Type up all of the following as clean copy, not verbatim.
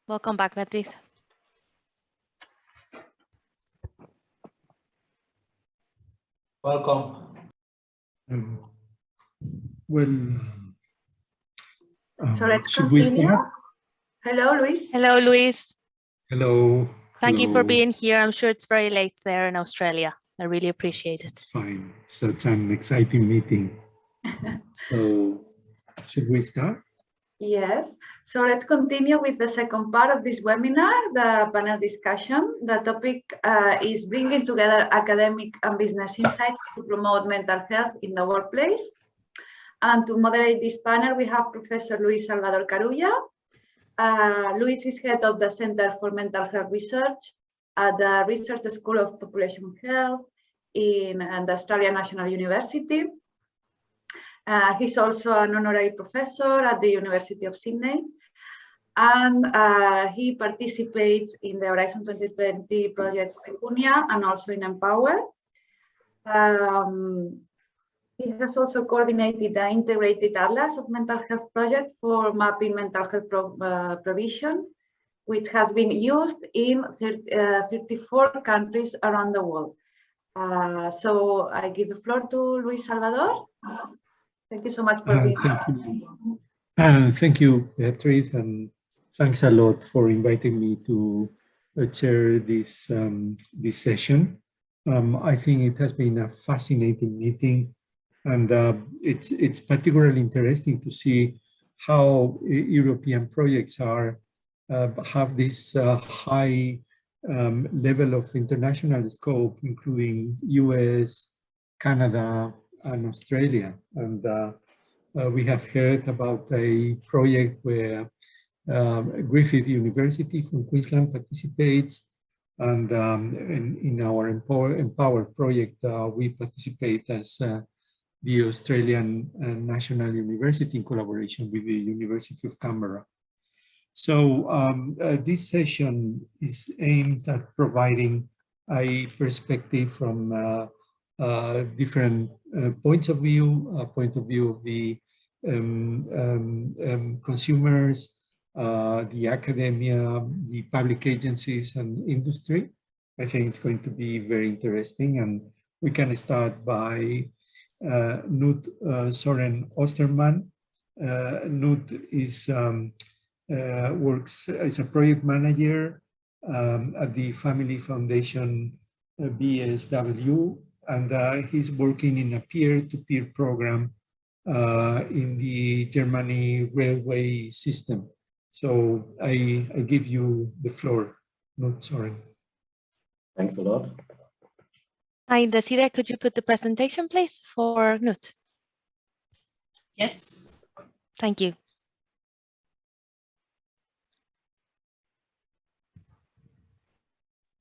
Welcome back, Beatriz. Welcome. So let's should we continue. start? Hello, Luis. Hello, Luis. Hello. Thank you for Hello. being here. I'm sure it's very late there in Australia. I really appreciate it. It's fine. It's such an exciting meeting. So, should we start? Yes. So let's continue with the second part of this webinar, the panel discussion. The topic is bringing together academic and business insights to promote mental health in the workplace. And to moderate this panel, we have Professor Luis Salvador-Carulla. Luis is head of the Center for Mental Health Research at the Research School of Population Health in the Australian National University. He's also an honorary professor at the University of Sydney. And he participates in the Horizon 2020 project Pecunia and also in Empower. He has also coordinated the Integrated Atlas of Mental Health project for mapping mental health provision, which has been used in 34 countries around the world. So I give the floor to Luis Salvador. Thank you so much for being here. Thank you, Beatriz, and thanks a lot for inviting me to chair this, this session. I think it has been a fascinating meeting. And it's particularly interesting to see how European projects have this high level of international scope, including US, Canada, and Australia. And we have heard about a project where Griffith University from Queensland participates. And in our Empower project, we participate as the Australian National University in collaboration with the University of Canberra. So this session is aimed at providing a perspective from different points of view, point of view of the consumers, the academia, the public agencies and industry. I think it's going to be very interesting, and we can start by Knut Soren Osterman. Knut is works as a project manager at the Family Foundation BSW, and he's working in a peer-to-peer program in the Germany railway system. So I give you the floor, Knut Soren. Thanks a lot. Hi, Desiree, could you put the presentation, please, for Knut? Yes. Thank you.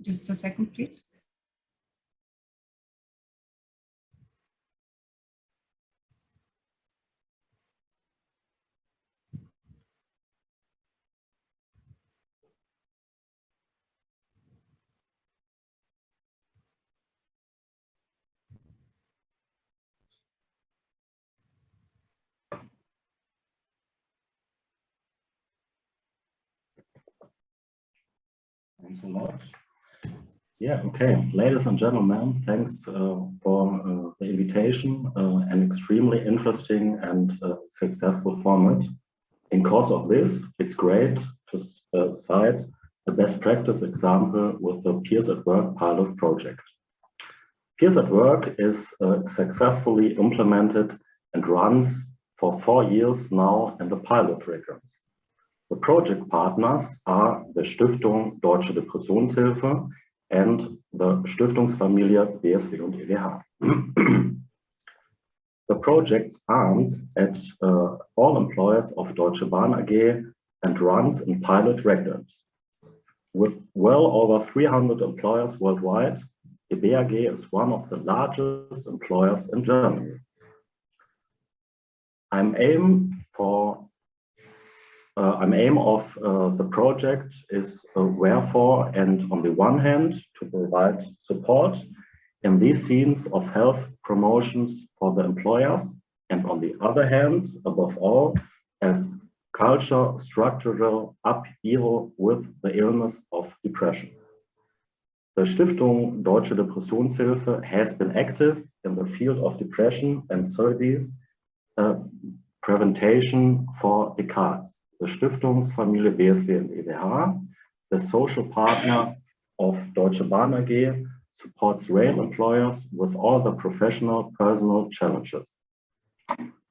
Just a second, please. Thanks a lot. Yeah, okay. Ladies and gentlemen, thanks for the invitation. An extremely interesting and successful format. In course of this, it's great to cite a best practice example with the Peers at Work pilot project. Peers at Work is successfully implemented and runs for 4 years now in the pilot records. The project partners are the Stiftung Deutsche Depressionshilfe and the Stiftungsfamilie BSW und EWH. The project aims at all employers of Deutsche Bahn AG and runs in pilot records. With well over 300 employers worldwide, the BAG is one of the largest employers in Germany. Aim of the project is wherefore, and on the one hand, to provide support in these scenes of health promotions for the employers, and on the other hand, above all, culture structural upheaval with the illness of depression. The Stiftung Deutsche Depressionshilfe has been active in the field of depression and studies prevention for decades. The Stiftungsfamilie BSW and EWH, the social partner of Deutsche Bahn AG, supports rail employers with all the professional personal challenges.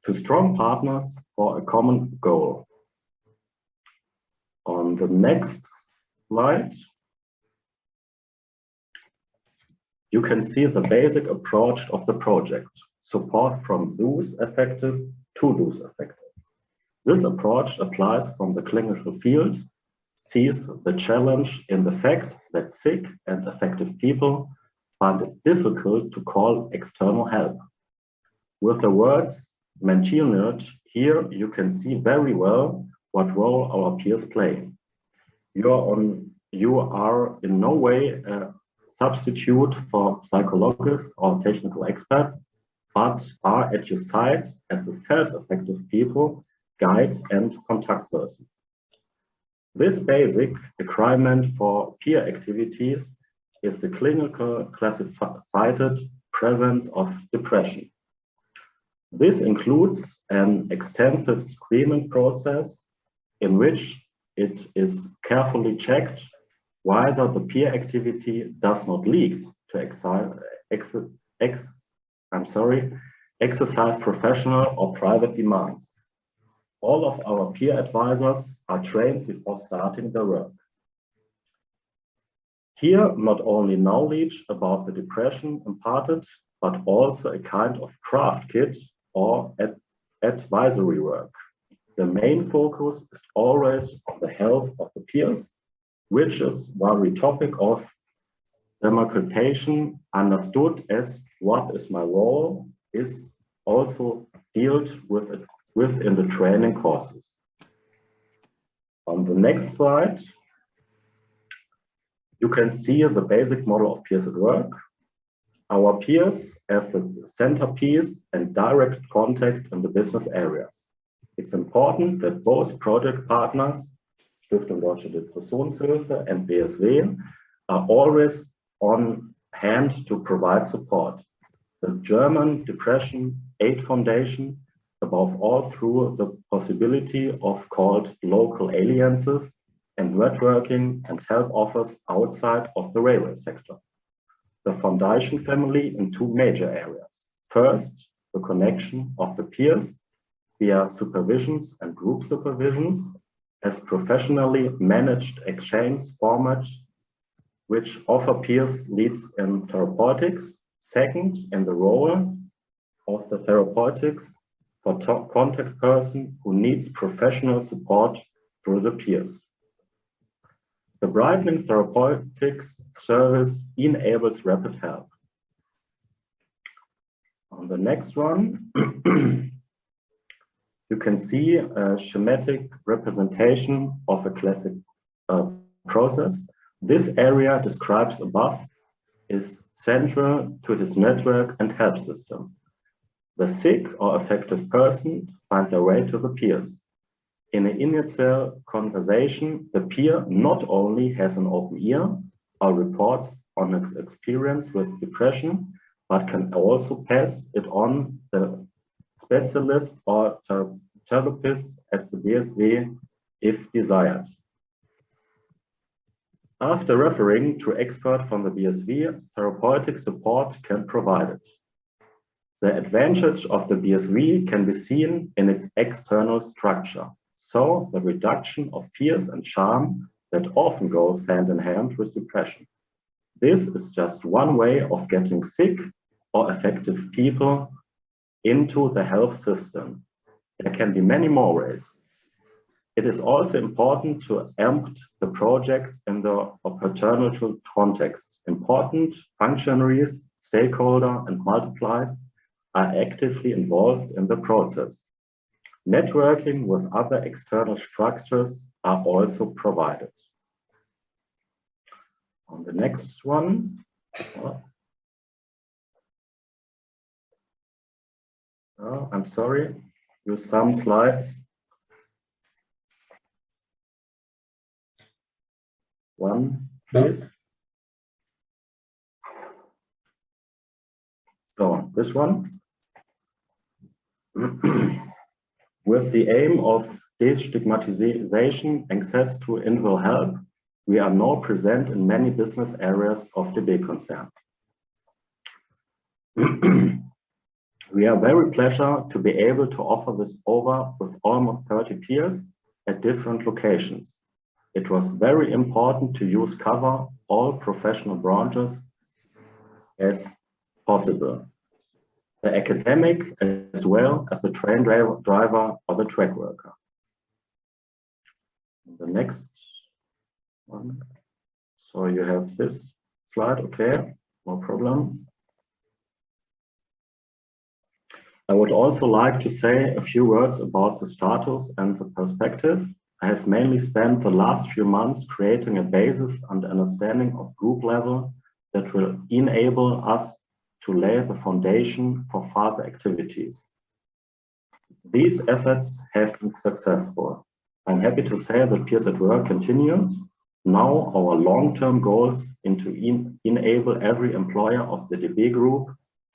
To strong partners for a common goal. On the next slide, you can see the basic approach of the project, support from those affected to those affected. This approach applies from the clinical field, sees the challenge in the fact that sick and affected people find it difficult to call external help. With the words "mental," here you can see very well what role our peers play. You are in no way a substitute for psychologists or technical experts, but are at your side as a self-effective people, guide and contact person. This basic requirement for peer activities is the clinical classified presence of depression. This includes an extensive screening process in which it is carefully checked whether the peer activity does not lead to exercise professional or private demands. All of our peer advisors are trained before starting their work. Here, not only knowledge about the depression imparted, but also a kind of craft kit or advisory work. The main focus is always on the health of the peers, which is one topic of democratization understood as what is my role is also dealt with it within the training courses. On the next slide, you can see the basic model of peers at work. Our peers have the centerpiece and direct contact in the business areas. It's important that both project partners, Stiftung Deutsche Depressionshilfe and BSW, are always on hand to provide support. The German Depression Aid Foundation, above all through the possibility of called local alliances and networking and help offers outside of the railway sector. The foundation family in two major areas. First, the connection of the peers via supervisions and group supervisions as professionally managed exchange formats which offer peers leads in therapeutics. Second, in the role of the therapeutics for contact person who needs professional support through the peers. The brightening therapeutics service enables rapid help. On the next one, you can see a schematic representation of a classic process. This area described above is central to this network and help system. The sick or affected person finds their way to the peers. In an initial conversation, the peer not only has an open ear or reports on its experience with depression, but can also pass it on the specialist or therapist at the BSW if desired. After referring to expert from the BSW, therapeutic support can be provided. The advantage of the BSW can be seen in its external structure. So the reduction of fears and shame that often goes hand in hand with depression. This is just one way of getting sick or affected people into the health system. There can be many more ways. It is also important to empt the project in the opportunity context. Important functionaries, stakeholders, and multipliers are actively involved in the process. Networking with other external structures are also provided. On the next one, I'm sorry, use some slides one, please. So this one. With the aim of destigmatization, access to individual help, we are now present in many business areas of DB concern. We are very pleased to be able to offer this over with almost 30 peers at different locations. It was very important to cover all professional branches as possible. The academic as well as the train driver or the track worker. The next one. So you have this slide, okay, no problem. I would also like to say a few words about the status and the perspective. I have mainly spent the last few months creating a basis and understanding of group level that will enable us to lay the foundation for further activities. These efforts have been successful. I'm happy to say that Peers at Work continues. Now our long-term goals is to enable every employer of the DB group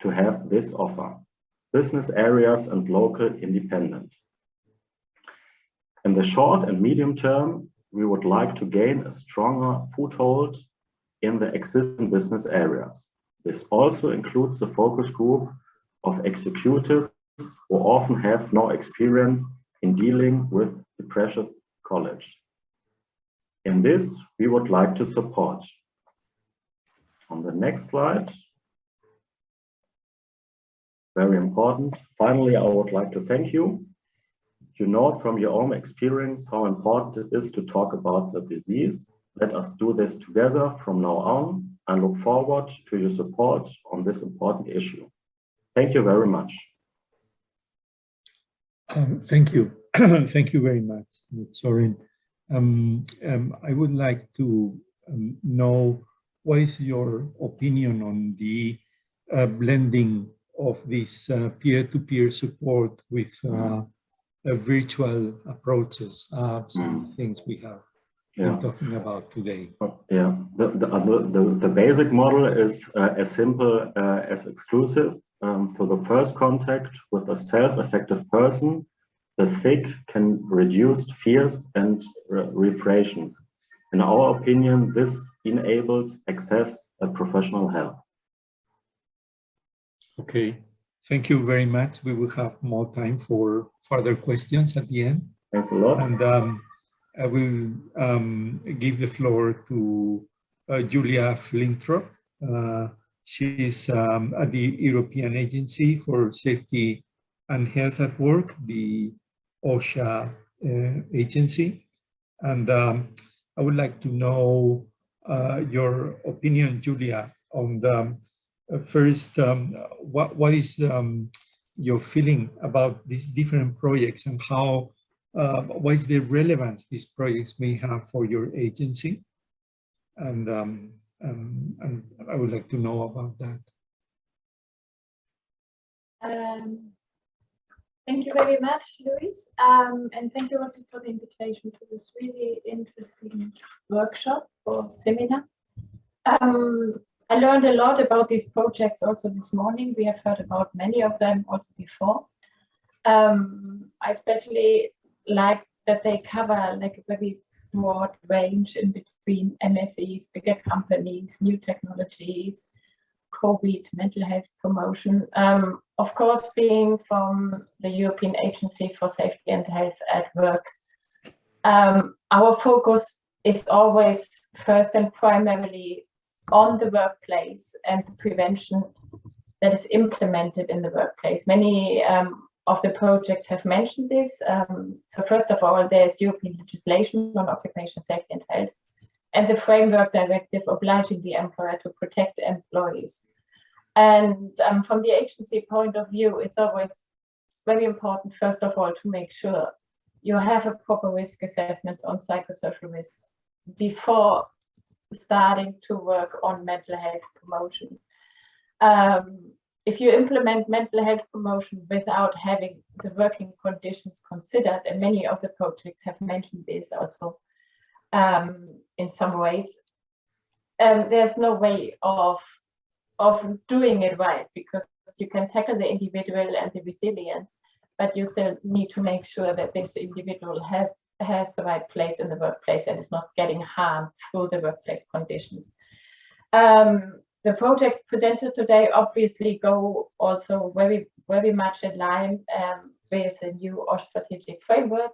to have this offer, business areas and local independent. In the short and medium term, we would like to gain a stronger foothold in the existing business areas. This also includes the focus group of executives who often have no experience in dealing with the precious college. In this, we would like to support. On the next slide, very important. Finally, I would like to thank you. You know from your own experience how important it is to talk about the disease. Let us do this together from now on and look forward to your support on this important issue. Thank you very much. Thank you. Thank you very much, Soren. I would like to know what is your opinion on the blending of this peer-to-peer support with virtual approaches, some things we have been talking about today. Yeah, the basic model is as simple as exclusive. For the first contact with a self-effective person, the SIG can reduce fears and repressions. In our opinion, this enables access to professional help. Okay, thank you very much. We will have more time for further questions at the end. Thanks a lot. And I will give the floor to Julia Flintrop. She's at the European Agency for Safety and Health at Work, the OSHA agency. And I would like to know your opinion, Julia, on the first, what is your feeling about these different projects and how, what is the relevance these projects may have for your agency? And I would like to know about that. Thank you very much, Luis, and thank you also for the invitation to this really interesting workshop or seminar. I learned a lot about these projects also this morning. We have heard about many of them also before. I especially like that they cover like a very broad range in between MSEs, bigger companies, new technologies, COVID, mental health promotion. Of course, being from the European Agency for Safety and Health at Work, our focus is always first and primarily on the workplace and the prevention that is implemented in the workplace. Many of the projects have mentioned this. So first of all, there's European legislation on occupational safety and health, and the framework directive obliging the employer to protect employees. And from the agency point of view, it's always very important, first of all, to make sure you have a proper risk assessment on psychosocial risks before starting to work on mental health promotion. If you implement mental health promotion without having the working conditions considered, and many of the projects have mentioned this also, in some ways. There's no way of doing it right, because you can tackle the individual and the resilience, but you still need to make sure that this individual has the right place in the workplace and is not getting harmed through the workplace conditions. The projects presented today obviously go also very, very much in line with the new OSH strategic framework,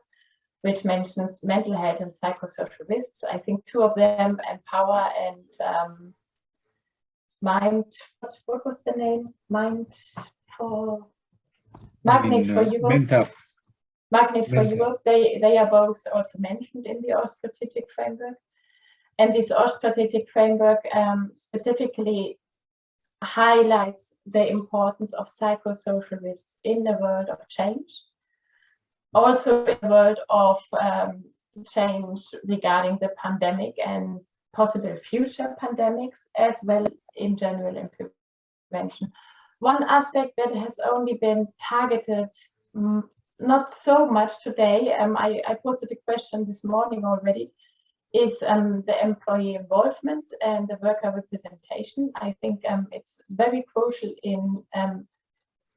which mentions mental health and psychosocial risks. I think two of them, Empower and what was the name? Magnet for Europe. MENTUPP. Magnet for MENTUPP. Europe. They are both also mentioned in the OSH strategic framework. And this OSH strategic framework specifically highlights the importance of psychosocial risks in the world of change. Also in the world of change regarding the pandemic and possible future pandemics, as well in general in prevention. One aspect that has only been targeted not so much today, I posted a question this morning already, is the employee involvement and the worker representation. I think it's very crucial in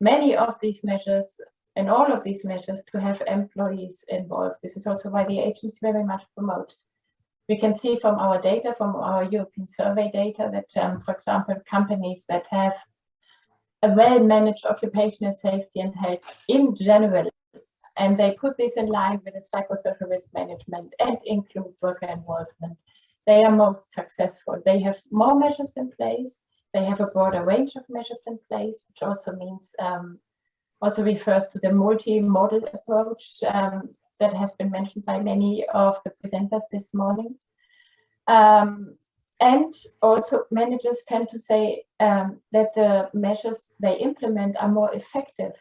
many of these measures, in all of these measures, to have employees involved. This is also why the agency very much promotes. We can see from our data, from our European survey data, that, for example, companies that have a well-managed occupational safety and health in general, and they put this in line with the psychosocial risk management and include worker involvement, they are most successful. They have more measures in place. They have a broader range of measures in place, which also means, also refers to the multi-model approach that has been mentioned by many of the presenters this morning. And also managers tend to say that the measures they implement are more effective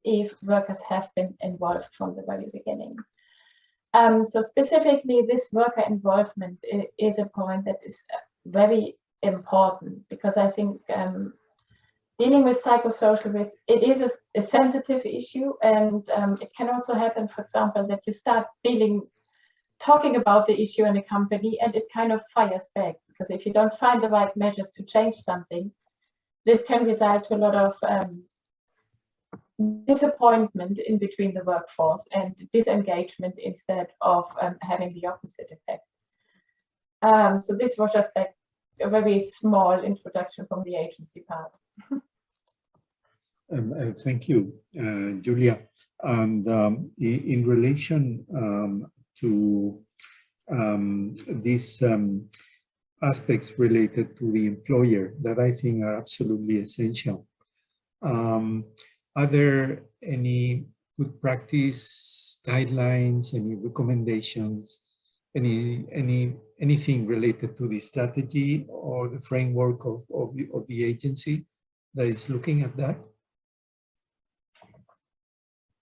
if workers have been involved from the very beginning. So specifically, this worker involvement is a point that is very important, because I think dealing with psychosocial risk, it is a sensitive issue, and it can also happen, for example, that you start talking about the issue in a company and it kind of fires back, because if you don't find the right measures to change something, this can result to a lot of disappointment in between the workforce and disengagement instead of having the opposite effect. So this was just like a very small introduction from the agency part. Thank you, Julia. And in relation to these aspects related to the employer that I think are absolutely essential, are there any good practice guidelines, any recommendations, anything related to the strategy or the framework of the agency that is looking at that?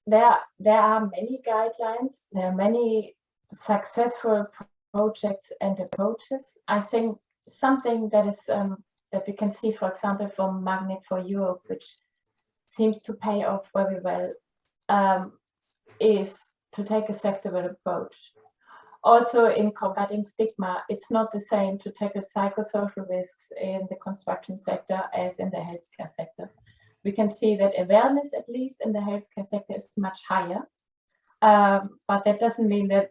There are many guidelines. There are many successful projects and approaches. I think something that is that we can see, for example, from Magnet for Europe, which seems to pay off very well, is to take a sectoral approach. Also, in combating stigma, it's not the same to tackle psychosocial risks in the construction sector as in the healthcare sector. We can see that awareness, at least in the healthcare sector, is much higher, but that doesn't mean that,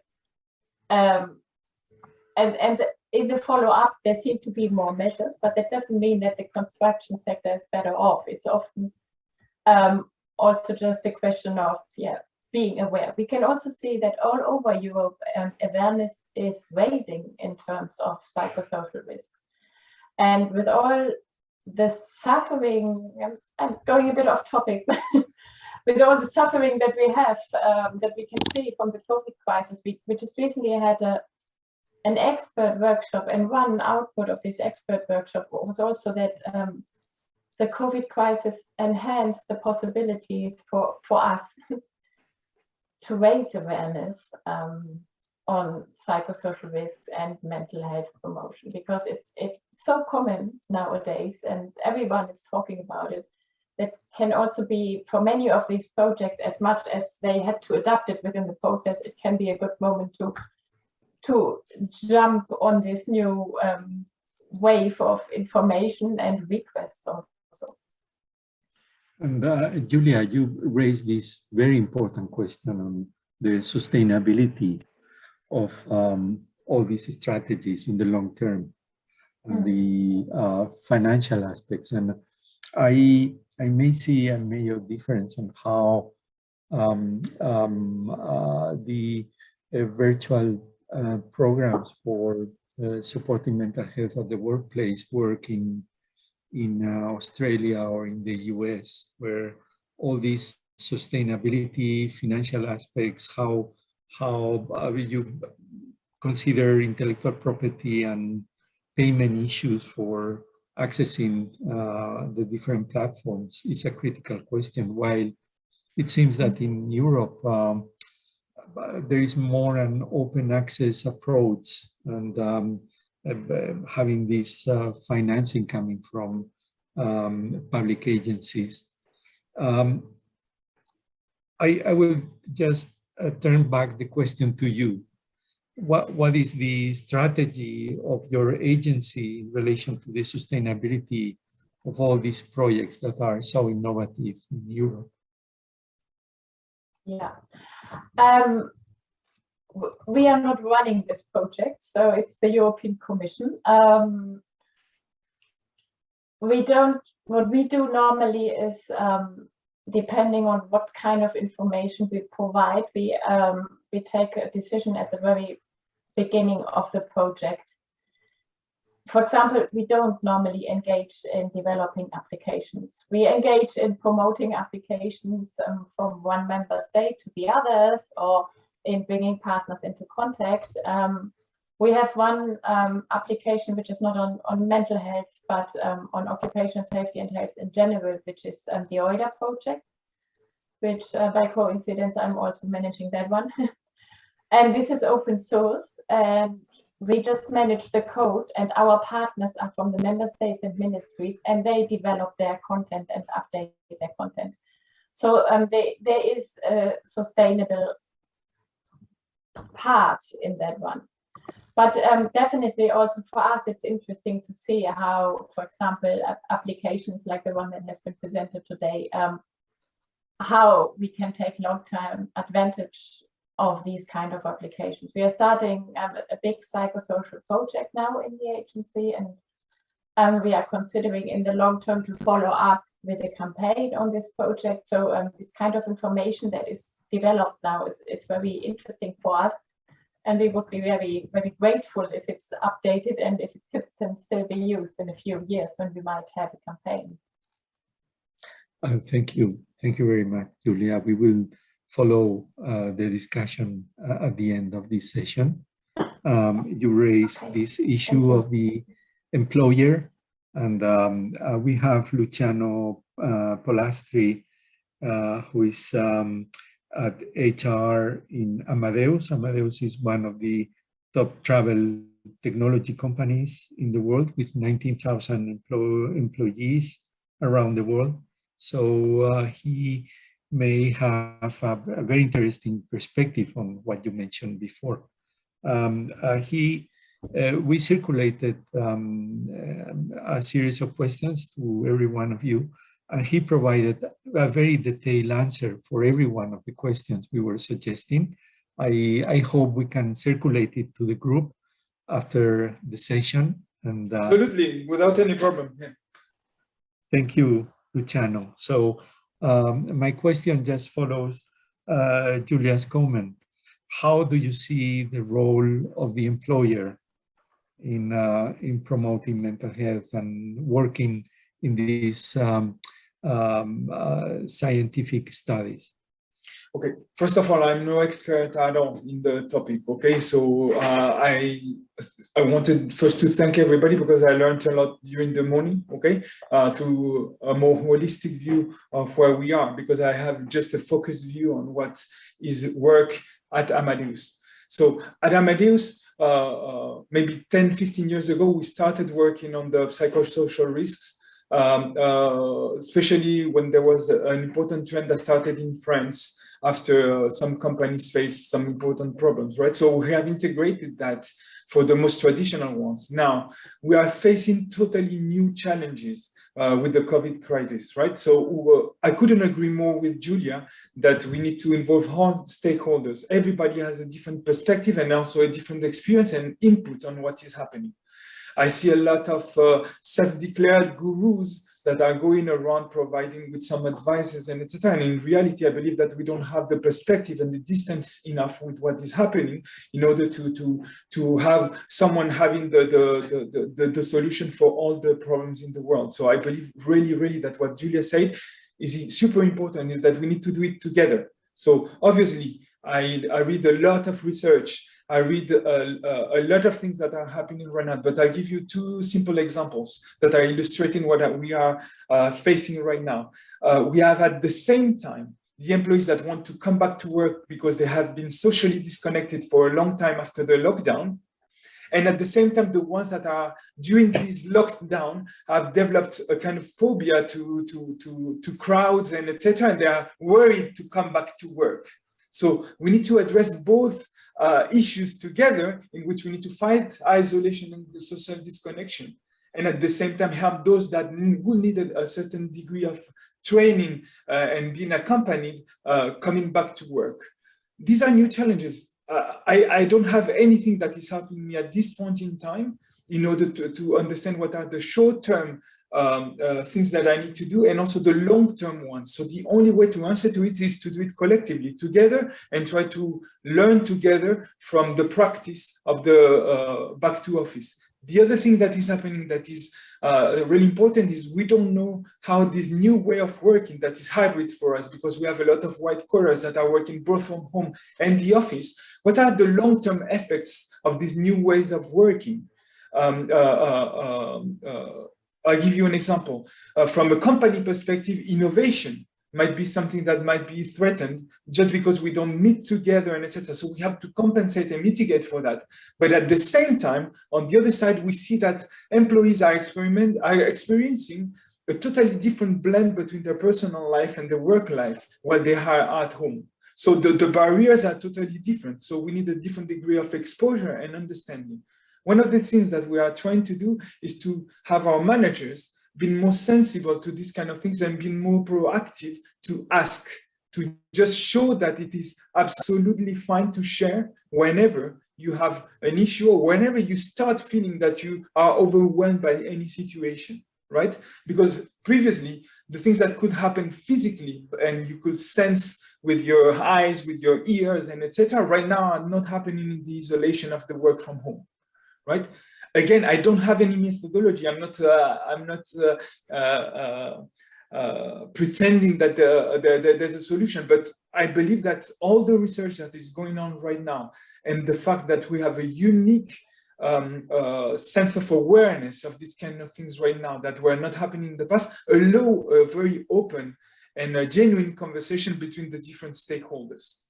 and in the follow-up, there seem to be more measures, but that doesn't mean that the construction sector is better off. It's often also just a question of, being aware. We can also see that all over Europe, awareness is raising in terms of psychosocial risks. And with all the suffering, I'm going a bit off topic, with all the suffering that we have, that we can see from the COVID crisis, we just recently had an expert workshop, and one output of this expert workshop was also that the COVID crisis enhanced the possibilities for us to raise awareness on psychosocial risks and mental health promotion, because it's so common nowadays and everyone is talking about it. That can also be, for many of these projects, as much as they had to adapt it within the process, it can be a good moment to to jump on this new wave of information and requests also. And Julia, you raised this very important question on the sustainability of all these strategies in the long term and the financial aspects. And I may see a major difference on how the virtual programs for supporting mental health at the workplace work in Australia or in the US, where all these sustainability, financial aspects, how you consider intellectual property and payment issues for accessing the different platforms is a critical question. While it seems that in Europe, there is more an open access approach and having this financing coming from public agencies. I will just turn back the question to you. What is the strategy of your agency in relation to the sustainability of all these projects that are so innovative in Europe? Yeah. We are not running this project, so it's the European Commission. What we do normally is, depending on what kind of information we provide, we take a decision at the very beginning of the project. For example, we don't normally engage in developing applications. We engage in promoting applications from one member state to the others, or in bringing partners into contact. We have one application which is not on mental health, but on occupational safety and health in general, which is the OIDA project, which by coincidence, I'm also managing that one. And this is open source, and we just manage the code, and our partners are from the member states and ministries, and they develop their content and update their content. So there is a sustainable part in that one. But definitely also for us, it's interesting to see how, for example, applications like the one that has been presented today, how we can take long-term advantage of these kind of applications. We are starting a big psychosocial project now in the agency, and we are considering in the long term to follow up with a campaign on this project. So this kind of information that is developed now, it's very interesting for us, and we would be very, very grateful if it's updated and if it can still be used in a few years when we might have a campaign. Thank you very much, Julia. We will follow the discussion at the end of this session. You raised this issue of the employer, and we have Luciano Polastri, who is at HR in Amadeus. Amadeus is one of the top travel technology companies in the world with 19,000 employees around the world. So he may have a very interesting perspective on what you mentioned before. We circulated a series of questions to every one of you, and he provided a very detailed answer for every one of the questions we were suggesting. I hope we can circulate it to the group after the session. And absolutely, without any problem. Yeah. Thank you, Luciano. So my question just follows Julia's comment. How do you see the role of the employer in promoting mental health and working in these scientific studies? Okay, first of all, I'm no expert at all in the topic. Okay, so I wanted first to thank everybody because I learned a lot during the morning. Okay, through a more holistic view of where we are, because I have just a focused view on what is work at Amadeus. So at Amadeus, maybe 10, 15 years ago, we started working on the psychosocial risks. Especially when there was an important trend that started in France after some companies face some important problems, right? So we have integrated that for the most traditional ones. Now, we are facing totally new challenges with the COVID crisis, right? So I couldn't agree more with Julia that we need to involve all stakeholders. Everybody has a different perspective and also a different experience and input on what is happening. I see a lot of self-declared gurus that are going around providing with some advices and etc. And in reality, I believe that we don't have the perspective and the distance enough with what is happening in order to have someone having the solution for all the problems in the world. So I believe really that what Julia said is super important, is that we need to do it together. So obviously, I read a lot of research. I read a lot of things that are happening right now, but I'll give you two simple examples that are illustrating what we are facing right now. We have at the same time the employees that want to come back to work because they have been socially disconnected for a long time after the lockdown. And at the same time, the ones that are during this lockdown have developed a kind of phobia to crowds and etc. And they are worried to come back to work. So we need to address both issues together, in which we need to fight isolation and the social disconnection, and at the same time help those that who needed a certain degree of training and being accompanied coming back to work. These are new challenges. I don't have anything that is helping me at this point in time in order to understand what are the short-term things that I need to do, and also the long-term ones. So the only way to answer to it is to do it collectively, together, and try to learn together from the practice of the back to office. The other thing that is happening that is really important is we don't know how this new way of working that is hybrid for us, because we have a lot of white collars that are working both from home and the office. What are the long-term effects of these new ways of working? I'll give you an example. From a company perspective, innovation might be something that might be threatened just because we don't meet together and etc. So we have to compensate and mitigate for that. But at the same time, on the other side, we see that employees are experiencing a totally different blend between their personal life and their work life while they are at home. So the barriers are totally different. So we need a different degree of exposure and understanding. One of the things that we are trying to do is to have our managers being more sensible to these kind of things and being more proactive to ask, to just show that it is absolutely fine to share whenever you have an issue or whenever you start feeling that you are overwhelmed by any situation, right? Because previously, the things that could happen physically and you could sense with your eyes, with your ears and etc. right now are not happening in the isolation of the work from home. Right? Again, I don't have any methodology. I'm not pretending that there's a solution, but I believe that all the research that is going on right now and the fact that we have a unique sense of awareness of these kind of things right now that were not happening in the past allow a very open and a genuine conversation between the different stakeholders.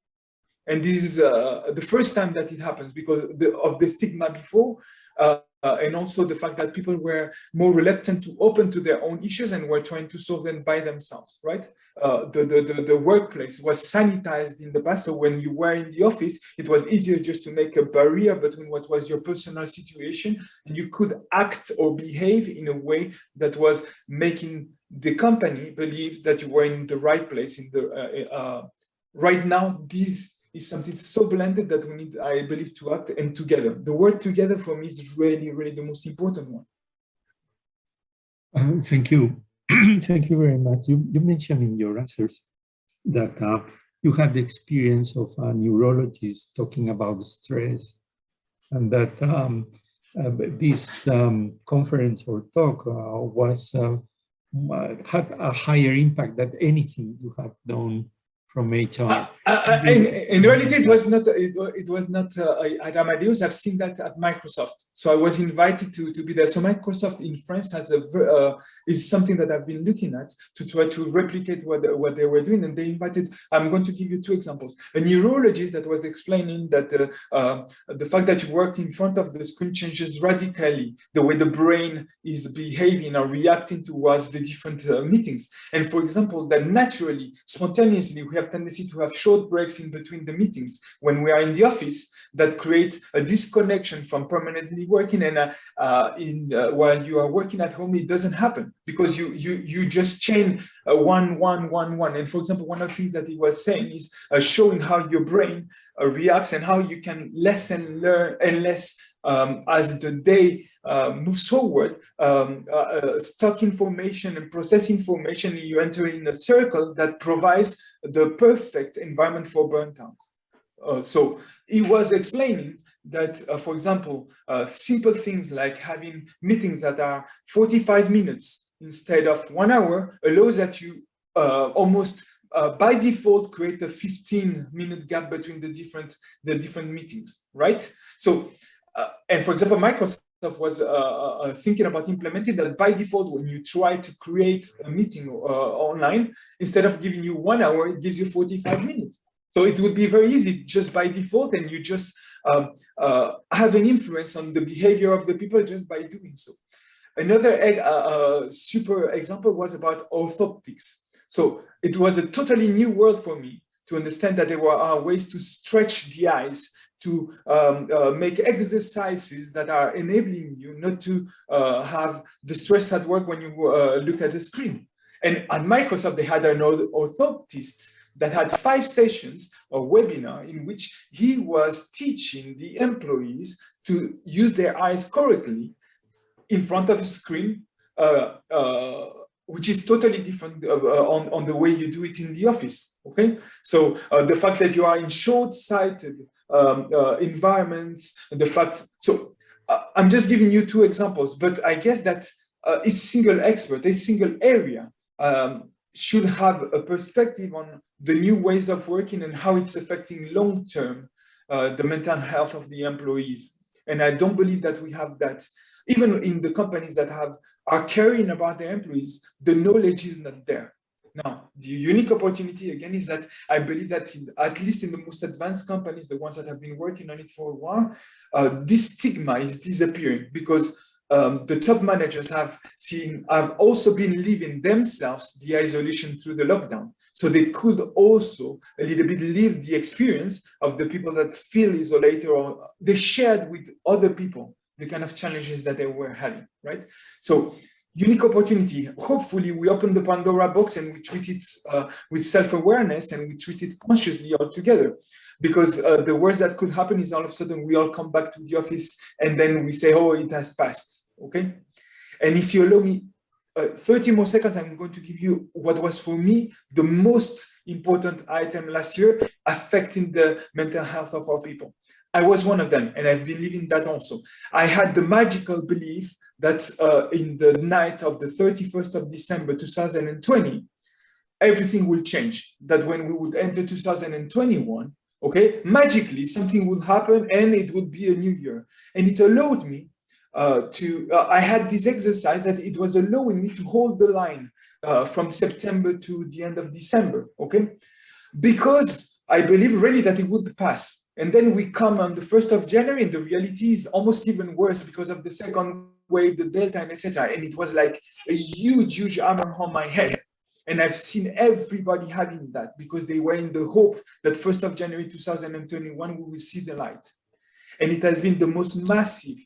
And this is the first time that it happens because of the stigma before, and also the fact that people were more reluctant to open to their own issues and were trying to solve them by themselves, right? The workplace was sanitized in the past, so when you were in the office, it was easier just to make a barrier between what was your personal situation, and you could act or behave in a way that was making the company believe that you were in the right place. Right now, this is something so blended that we need, I believe, to act and together. The word together for me is really the most important one. Thank you. Thank you very much. You mentioned in your answers that you had the experience of a neurologist talking about stress, and that this conference or talk had a higher impact than anything you have done from HR. In reality, it was not at Amadeus. I've seen that at Microsoft. So I was invited to be there. So Microsoft in France has is something that I've been looking at to try to replicate what they were doing. And they invited, I'm going to give you two examples. A neurologist that was explaining that the fact that you worked in front of the screen changes radically the way the brain is behaving or reacting towards the different meetings. And for example, that naturally, spontaneously, we have tendency to have short breaks in between the meetings when we are in the office that create a disconnection from permanently working, and while you are working at home, it doesn't happen because you just chain one. And for example, one of the things that he was saying is showing how your brain reacts and how you can learn and less as the day moves forward, stock information and process information, you enter in a circle that provides the perfect environment for burnt out. So he was explaining that, for example, simple things like having meetings that are 45 minutes instead of 1 hour allows that you almost by default create a 15-minute gap between the different meetings, right? So, and for example, Microsoft was thinking about implementing that by default when you try to create a meeting online, instead of giving you 1 hour, it gives you 45 minutes. So it would be very easy just by default, and you just have an influence on the behavior of the people just by doing so. Another super example was about orthoptics. So it was a totally new world for me to understand that there are ways to stretch the eyes, to make exercises that are enabling you not to have the stress at work when you look at the screen. And at Microsoft, they had an orthoptist that had 5 sessions, a webinar, in which he was teaching the employees to use their eyes correctly in front of a screen, which is totally different on the way you do it in the office, okay? So the fact that you are in short-sighted environments, the fact, so I'm just giving you 2 examples, but I guess that each single expert, each single area should have a perspective on the new ways of working and how it's affecting long-term the mental health of the employees. And I don't believe that we have that. Even in the companies that are caring about their employees, the knowledge is not there. Now, the unique opportunity again is that I believe that at least in the most advanced companies, the ones that have been working on it for a while, this stigma is disappearing because the top managers have also been living themselves the isolation through the lockdown. So they could also a little bit live the experience of the people that feel isolated, or they shared with other people the kind of challenges that they were having, right? So unique opportunity. Hopefully we open the Pandora box and we treat it with self-awareness and we treat it consciously all together. Because the worst that could happen is all of a sudden we all come back to the office and then we say, oh, it has passed, okay? And if you allow me 30 more seconds, I'm going to give you what was for me the most important item last year affecting the mental health of our people. I was one of them, and I've been living that also. I had the magical belief that in the night of the 31st of December 2020, everything will change. That when we would enter 2021, okay, magically something would happen and it would be a new year. And it allowed me I had this exercise that it was allowing me to hold the line from September to the end of December, okay? Because I believe really that it would pass. And then we come on the 1st of January and the reality is almost even worse because of the second wave, the Delta, and etc. And it was like a huge hammer on my head. And I've seen everybody having that because they were in the hope that 1st of January 2021, we will see the light. And it has been the most massive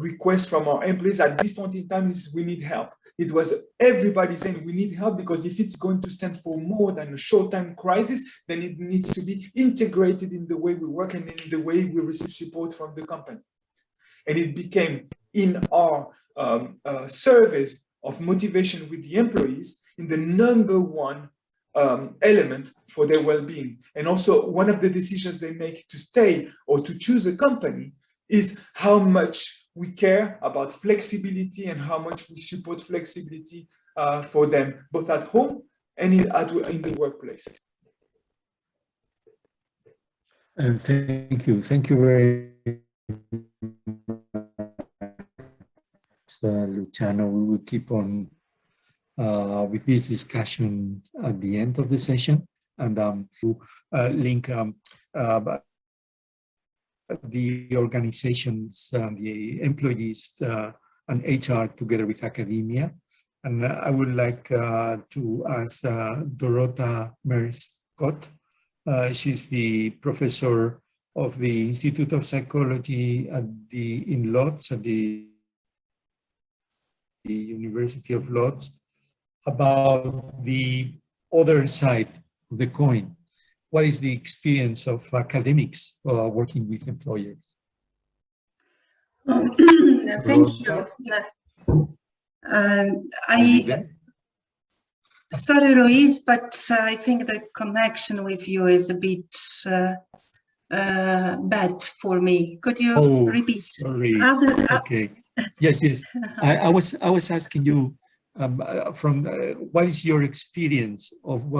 request from our employees at this point in time is we need help. It was everybody saying we need help because if it's going to stand for more than a short-term crisis, then it needs to be integrated in the way we work and in the way we receive support from the company. And it became in our surveys of motivation with the employees in the #1 element for their well-being. And also one of the decisions they make to stay or to choose a company is how much we care about flexibility and how much we support flexibility for them, both at home and in the workplace. And thank you very much, Luciano. We will keep on with this discussion at the end of the session, and to link the organizations, the employees, and HR together with academia. And I would like to ask Dorota Mers MENTUPP. She's the professor of the Institute of Psychology in Lodz at the University of Lodz, about the other side of the coin. What is the experience of academics working with employers? Thank you. Sorry, Luis, but I think the connection with you is a bit bad for me. Could you repeat? Sorry. Okay. Yes. I was asking you from what is your experience of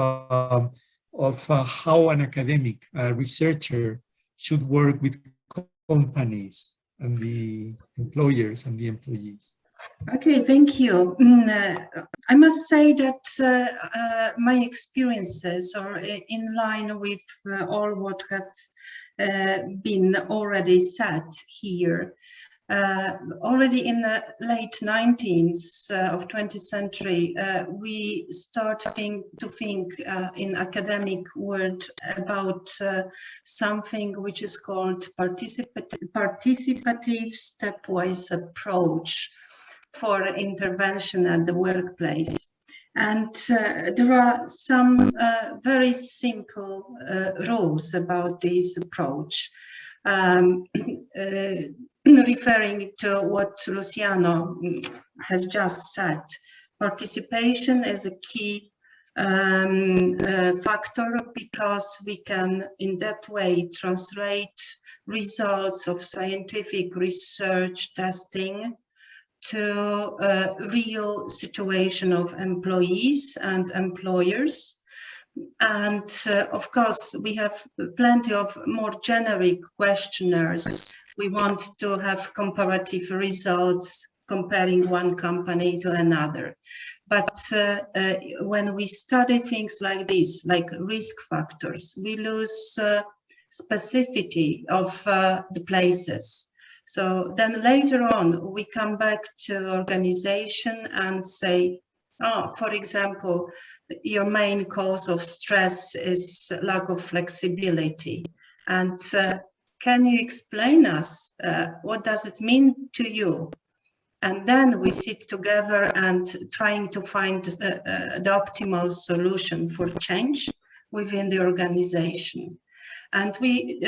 how an academic researcher should work with companies and the employers and the employees? Okay, thank you. I must say that my experiences are in line with all what have been already said here. Already in the late 19th of 20th century, we started to think in academic world about something which is called participative stepwise approach for intervention at the workplace. And there are some very simple rules about this approach. Referring to what Luciano has just said, participation is a key factor because we can in that way translate results of scientific research testing to a real situation of employees and employers. And of course, we have plenty of more generic questionnaires. We want to have comparative results comparing one company to another. But when we study things like this, like risk factors, we lose specificity of the places. So then later on, we come back to organization and say, oh, for example, your main cause of stress is lack of flexibility. And can you explain us what does it mean to you? And then we sit together and trying to find the optimal solution for change within the organization. And we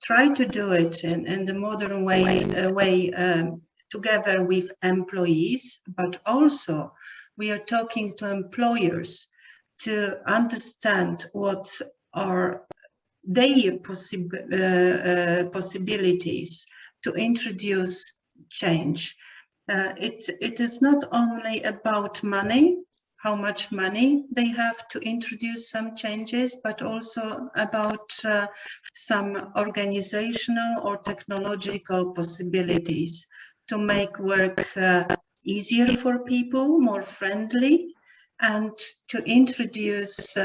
try to do it in the modern way together with employees, but also we are talking to employers to understand what are their possibilities to introduce change. It is not only about money, how much money they have to introduce some changes, but also about some organizational or technological possibilities to make work easier for people, more friendly, and to introduce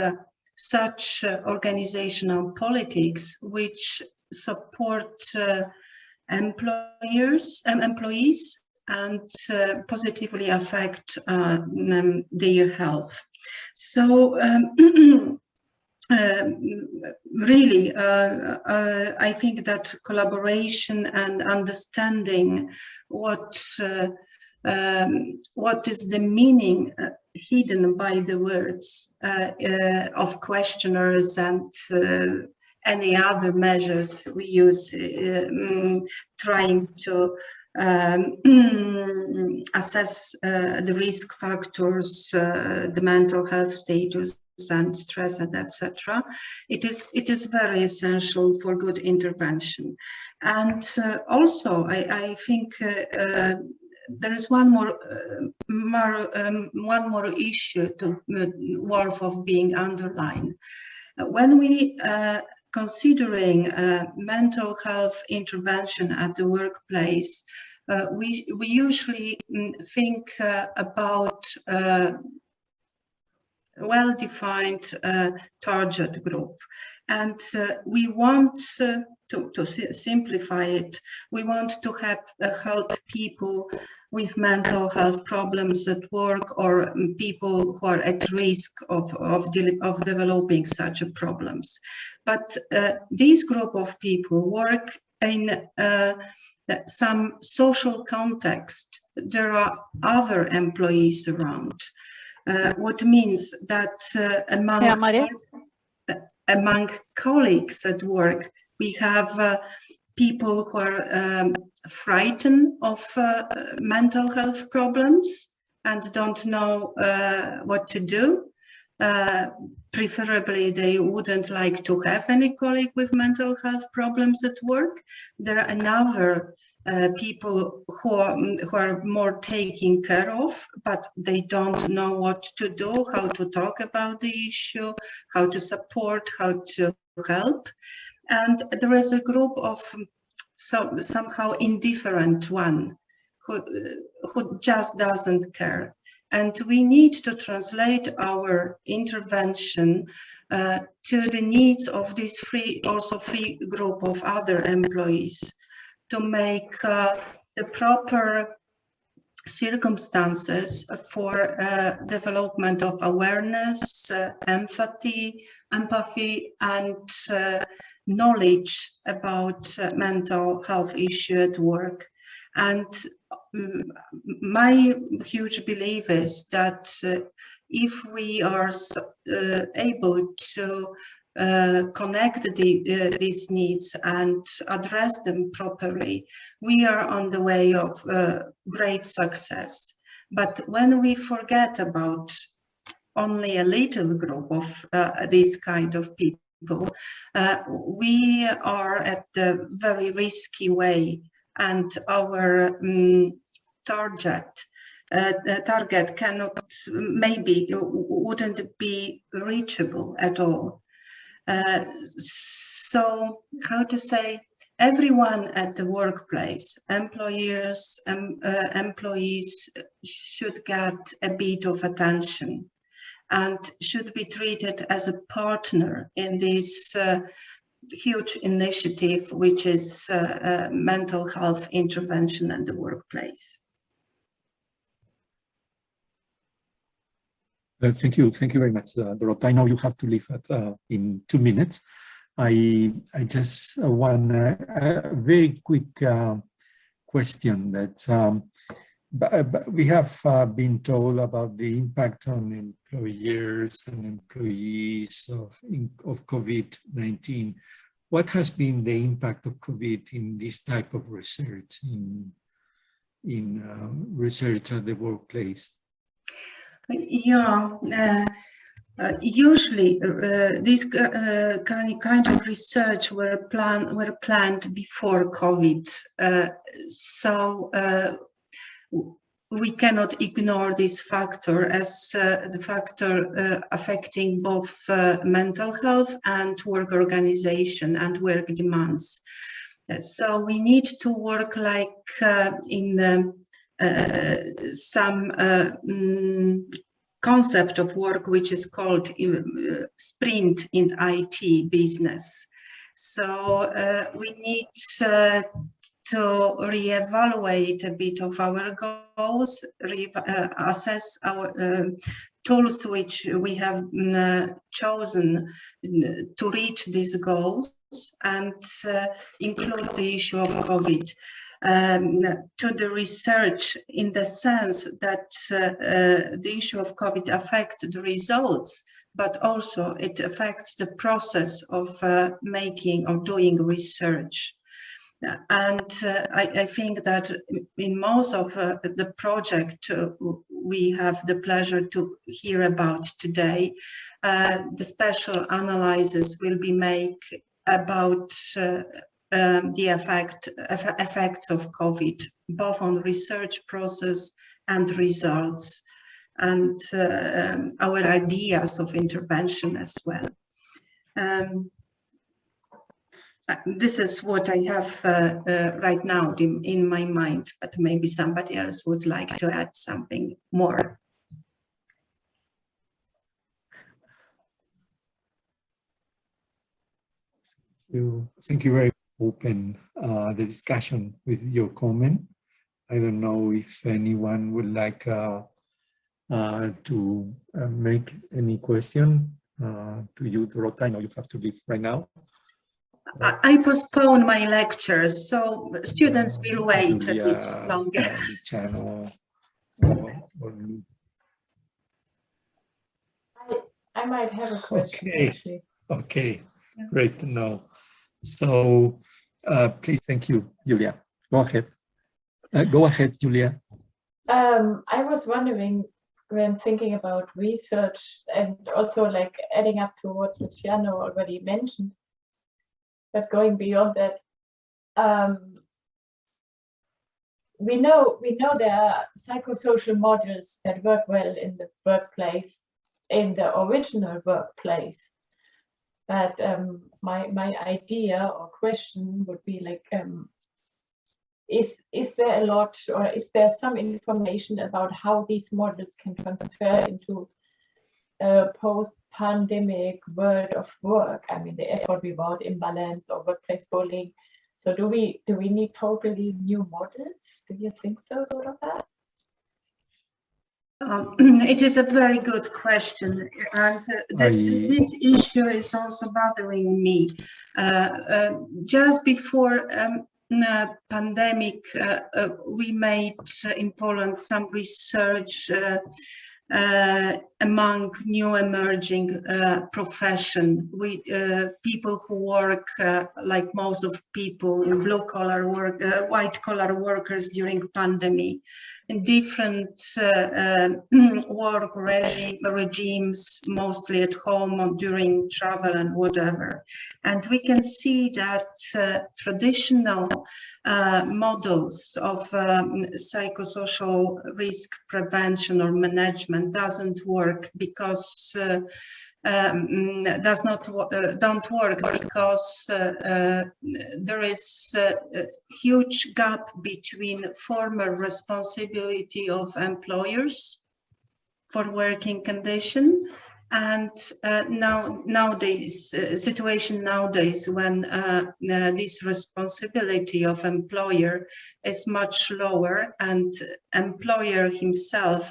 such organizational politics which support employees and positively affect their health. So really, I think that collaboration and understanding what is the meaning hidden by the words of questionnaires and any other measures we use trying to assess the risk factors, the mental health status and stress and etc. It is very essential for good intervention. And also I think there is one more issue worth of being underlined. When we considering mental health intervention at the workplace, we usually think about well-defined target group. And we want to simplify it, we want to help people with mental health problems at work or people who are at risk of developing such problems. But this group of people work in some social context. There are other employees around, what means that among colleagues at work, we have people who are frightened of mental health problems and don't know what to do. Preferably, they wouldn't like to have any colleague with mental health problems at work. There are another people who are more taken care of, but they don't know what to do, how to talk about the issue, how to support, how to help. And there is a group of somehow indifferent one who just doesn't care. And we need to translate our intervention to the needs of this free group of other employees to make the proper circumstances for development of awareness, empathy, and knowledge about mental health issue at work. And my huge belief is that if we are able to connect these needs and address them properly, we are on the way of great success. But when we forget about only a little group of this kind of people, we are at the very risky way, and our target cannot, maybe wouldn't be reachable at all. So how to say, everyone at the workplace, employers, employees should get a bit of attention and should be treated as a partner in this huge initiative, which is mental health intervention in the workplace. Thank you very much, Dorota. I know you have to leave in 2 minutes. I just want a very quick question that we have been told about the impact on employers and employees of COVID-19. What has been the impact of COVID in this type of research, in research at the workplace? Yeah, usually this kind of research were planned before COVID, so we cannot ignore this factor as the factor affecting both mental health and work organization and work demands. So we need to work like in some concept of work which is called sprint in IT business. So we need to reevaluate a bit of our goals, assess our tools which we have chosen to reach these goals, and include the issue of COVID to the research, in the sense that the issue of COVID affects the results, but also it affects the process of making or doing research. And I think that in most of the project we have the pleasure to hear about today, the special analysis will be made about the effects of COVID, both on research process and results, and our ideas of intervention as well. This is what I have right now in my mind, but maybe somebody else would like to add something more. Thank you very much. Open the discussion with your comment. I don't know if anyone would like to make any question to you, Dorota. I know you have to leave right now. I postpone my lectures, so students will wait a bit longer. Luciano, or me. I might have a question. Actually. Okay, great to know. So please, thank you, Julia. Go ahead, Julia. I was wondering, when thinking about research and also like adding up to what Luciano already mentioned, but going beyond that, we know there are psychosocial models that work well in the workplace, in the original workplace. But my idea or question would be like, is there a lot, or is there some information about how these models can transfer into a post-pandemic world of work? I mean, the effort-reward imbalance or workplace bullying. So do we need totally new models? Do you think so, Dorota? It is a very good question, and this issue is also bothering me. Just before pandemic, we made in Poland some research among new emerging profession. People who work like most of people, blue collar work, white collar workers during pandemic, in different work regimes, mostly at home or during travel and whatever. And we can see that traditional models of psychosocial risk prevention or management doesn't work because don't work because there is a huge gap between former responsibility of employers for working condition and nowadays situation nowadays when this responsibility of employer is much lower, and employer himself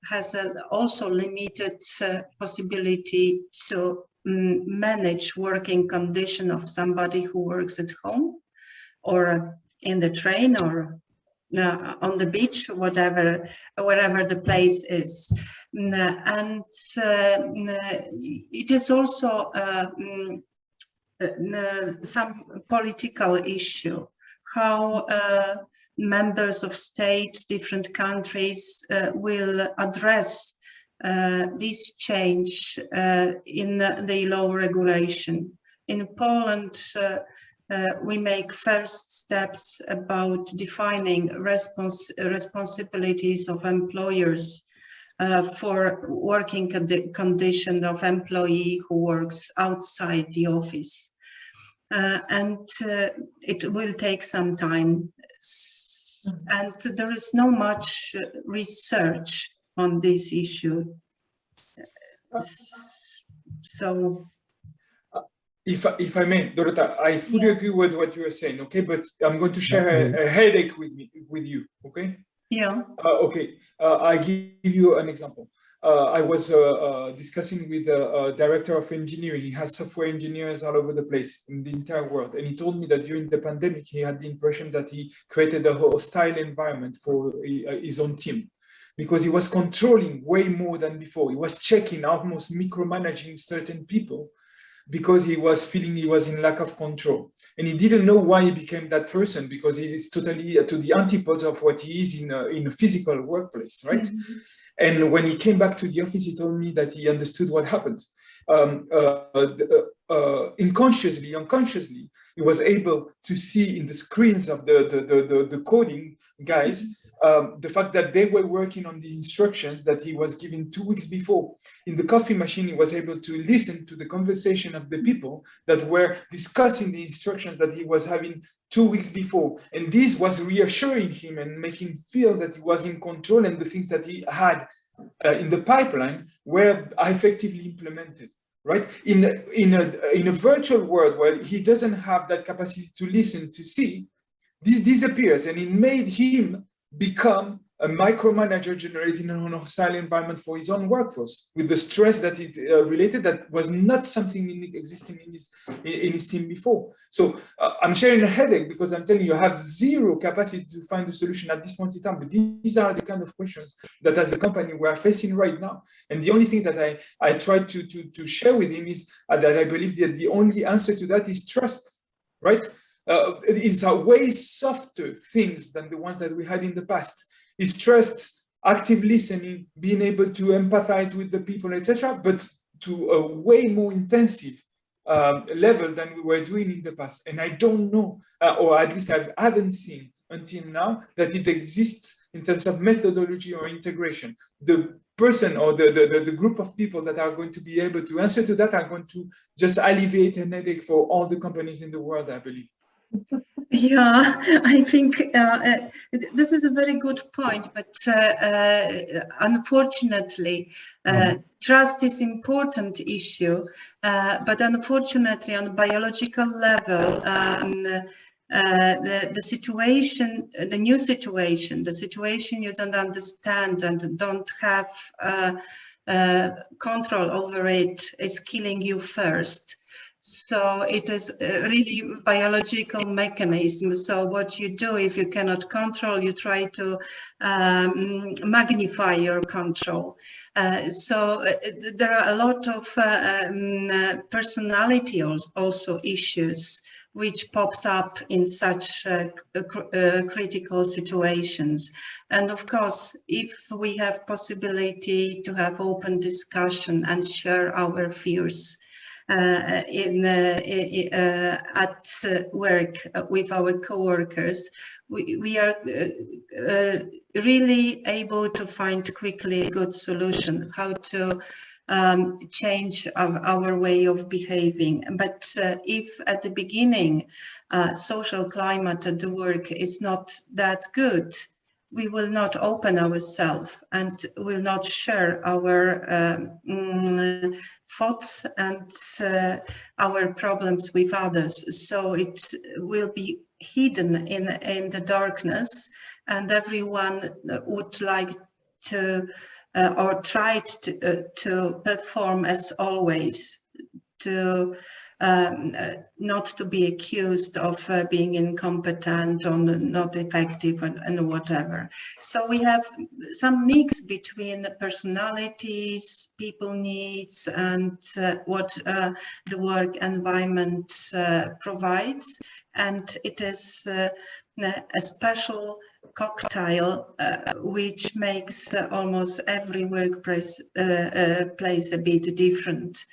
has also limited possibility to manage working condition of somebody who works at home or in the train or on the beach, wherever the place is. And it is also some political issue, how members of state, different countries will address this change in the law regulation. In Poland, we make first steps about defining responsibilities of employers for working condition of employee who works outside the office. And it will take some time. And there is no much research on this issue. So, if I may, Dorota, I fully agree with what you are saying. Okay, but I'm going to share a headache with you. Okay. Yeah. Okay. I give you an example. I was discussing with the director of engineering. He has software engineers all over the place in the entire world. And he told me that during the pandemic, he had the impression that he created a hostile environment for his own team, because he was controlling way more than before. He was checking, almost micromanaging certain people, because he was feeling he was in lack of control. And he didn't know why he became that person, because he is totally to the antipodes of what he is in a physical workplace, right? Mm-hmm. And when he came back to the office, he told me that he understood what happened. Unconsciously, he was able to see in the screens of the coding guys, the fact that they were working on the instructions that he was given 2 weeks before. In the coffee machine, he was able to listen to the conversation of the people that were discussing the instructions that he was having 2 weeks before. And this was reassuring him and making him feel that he was in control, and the things that he had in the pipeline were effectively implemented. Right? In a virtual world where he doesn't have that capacity to listen, to see, this disappears, and it made him become a micromanager generating an hostile environment for his own workforce, with the stress that it related, that was not something existing in his team before. So I'm sharing a headache because I'm telling you, I have zero capacity to find a solution at this point in time. But these are the kind of questions that as a company we are facing right now. And the only thing that I tried to share with him is that I believe that the only answer to that is trust, right? It's a way softer things than the ones that we had in the past. Is trust, active listening, being able to empathize with the people, etc., but to a way more intensive level than we were doing in the past. And I don't know, or at least I haven't seen until now, that it exists in terms of methodology or integration. The person or the group of people that are going to be able to answer to that are going to just alleviate an headache for all the companies in the world, I believe. Yeah, I think this is a very good point, but unfortunately, trust is an important issue, but unfortunately on a biological level, the situation, the new situation, the situation you don't understand and don't have control over it is killing you first. So it is really biological mechanism. So what you do if you cannot control, you try to magnify your control. So there are a lot of personality also issues which pops up in such critical situations. And of course, if we have possibility to have open discussion and share our fears, at work with our co-workers, we are really able to find quickly a good solution, how to change our way of behaving. But if at the beginning social climate at the work is not that good, we will not open ourselves and will not share our thoughts and our problems with others. So it will be hidden in the darkness, and everyone would like to or tried to perform as always, to not to be accused of being incompetent or not effective and whatever. So we have some mix between the personalities, people needs, and what the work environment provides. And it is a special cocktail which makes almost every workplace place a bit different.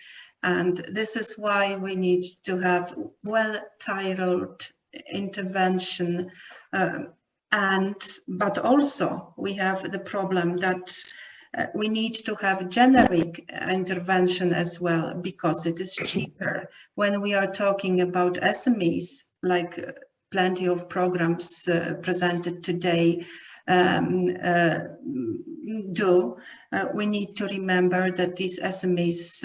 And this is why we need to have well-tailored intervention. But also we have the problem that we need to have generic intervention as well, because it is cheaper. When we are talking about SMEs, like plenty of programs presented today we need to remember that these SMEs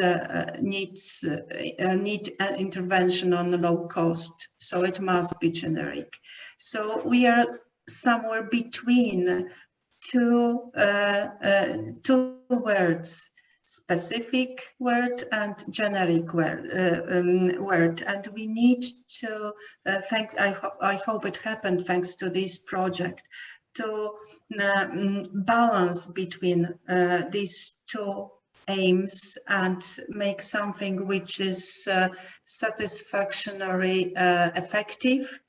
need an intervention on a low cost, so it must be generic. So we are somewhere between two words, specific word and generic word, and we need to I hope it happened thanks to this project, to balance between these two aims and make something which is satisfactorily effective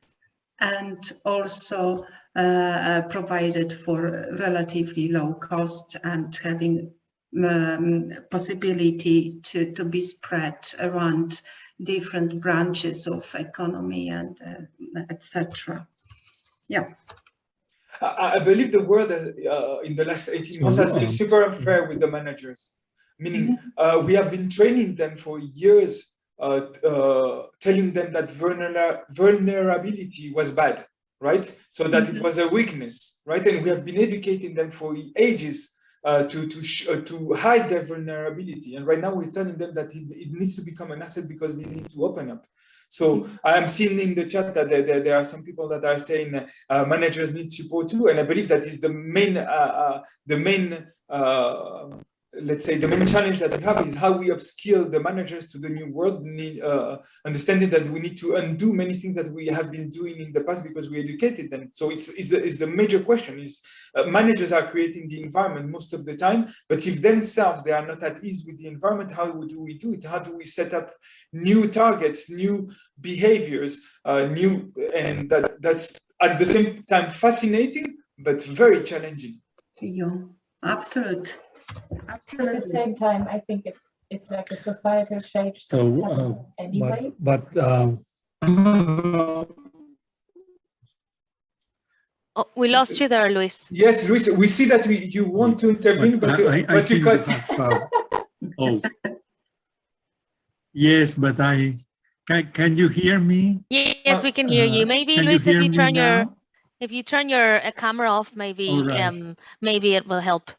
and also provided for relatively low cost and having possibility to be spread around different branches of economy and etc. Yeah. I believe the world in the last 18 months has been super unfair with the managers, meaning we have been training them for years, telling them that vulnerability was bad, right? So that it was a weakness, right? And we have been educating them for ages to hide their vulnerability. And right now we're telling them that it needs to become an asset because they need to open up. So I'm seeing in the chat that there are some people that are saying managers need support too, and I believe that is the main let's say the main challenge that we have is how we upskill the managers to the new world, understanding that we need to undo many things that we have been doing in the past because we educated them. So it's the major question is managers are creating the environment most of the time, but if themselves they are not at ease with the environment, how do we do it? How do we set up new targets, new behaviors, and that's at the same time fascinating, but very challenging. Yeah, absolutely. At the same time, I think it's like a societal change So, anyway. but Oh, we lost you there, Luis. Yes, Luis, we see that you want to intervene, but I you think cut. Yes, but can you hear me? Yes, we can hear you. Maybe Can Luis, you hear me now? if you turn your camera off, maybe Right. maybe it will help.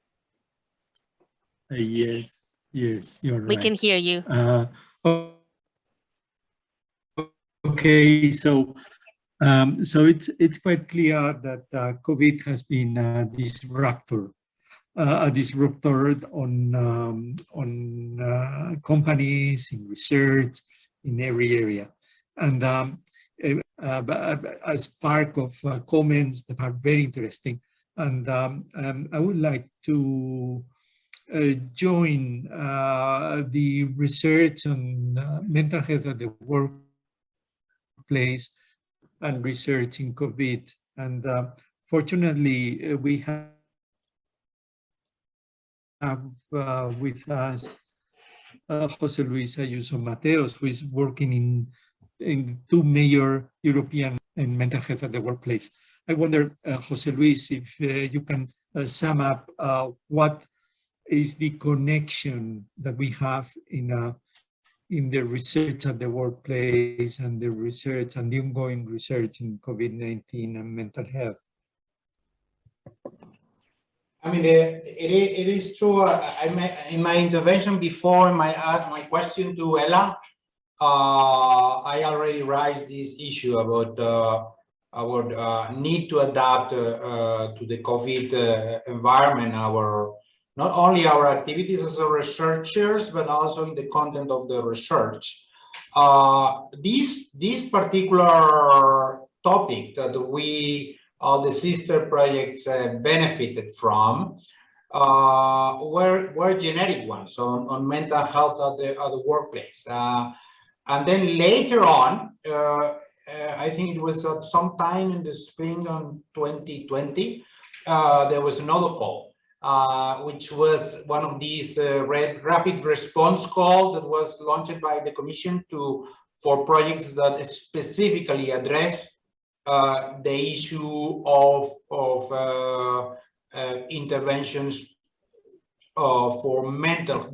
Yes, you're right. We can hear you. Okay, so it's quite clear that COVID has been a disruptor on companies, in research, in every area, and as part of comments that are very interesting, and I would like to join the research on mental health at the workplace and research in COVID. And fortunately, we have with us Jose Luis Ayuso Mateos, who is working in two major European and mental health at the workplace. I wonder, Jose Luis, if you can sum up what is the connection that we have in the research at the workplace and the research and the ongoing research in COVID-19 and mental health. I mean, it is true. In my intervention before, my question to Ella, I already raised this issue about our need to adapt to the COVID environment, not only our activities as researchers, but also in the content of the research. This particular topic that all the sister projects benefited from were generic ones on mental health at the workplace. And then later on, I think it was sometime in the spring of 2020, there was another call, which was one of these rapid response call that was launched by the Commission for projects that specifically address the issue of interventions for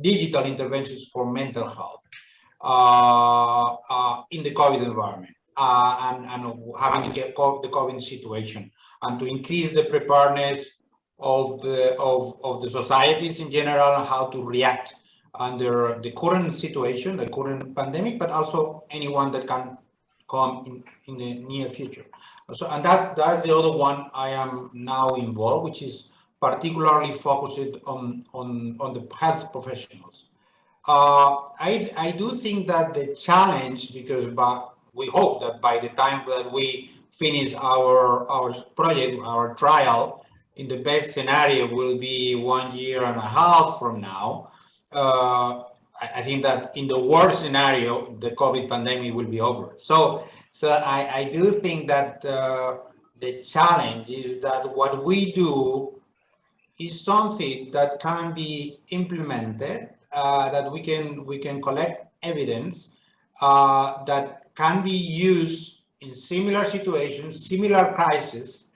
digital interventions for mental health in the COVID environment and having the COVID situation, and to increase the preparedness of the societies in general and how to react under the current situation, the current pandemic, but also anyone that can come in the near future. So, and that's the other one I am now involved, which is particularly focused on the health professionals. I do think that the challenge, because we hope that by the time that we finish our project, our trial, in the best scenario will be 1.5 years from now. I think that in the worst scenario, the COVID pandemic will be over. So I do think that the challenge is that what we do is something that can be implemented, that we can collect evidence that can be used in similar situations, similar crises,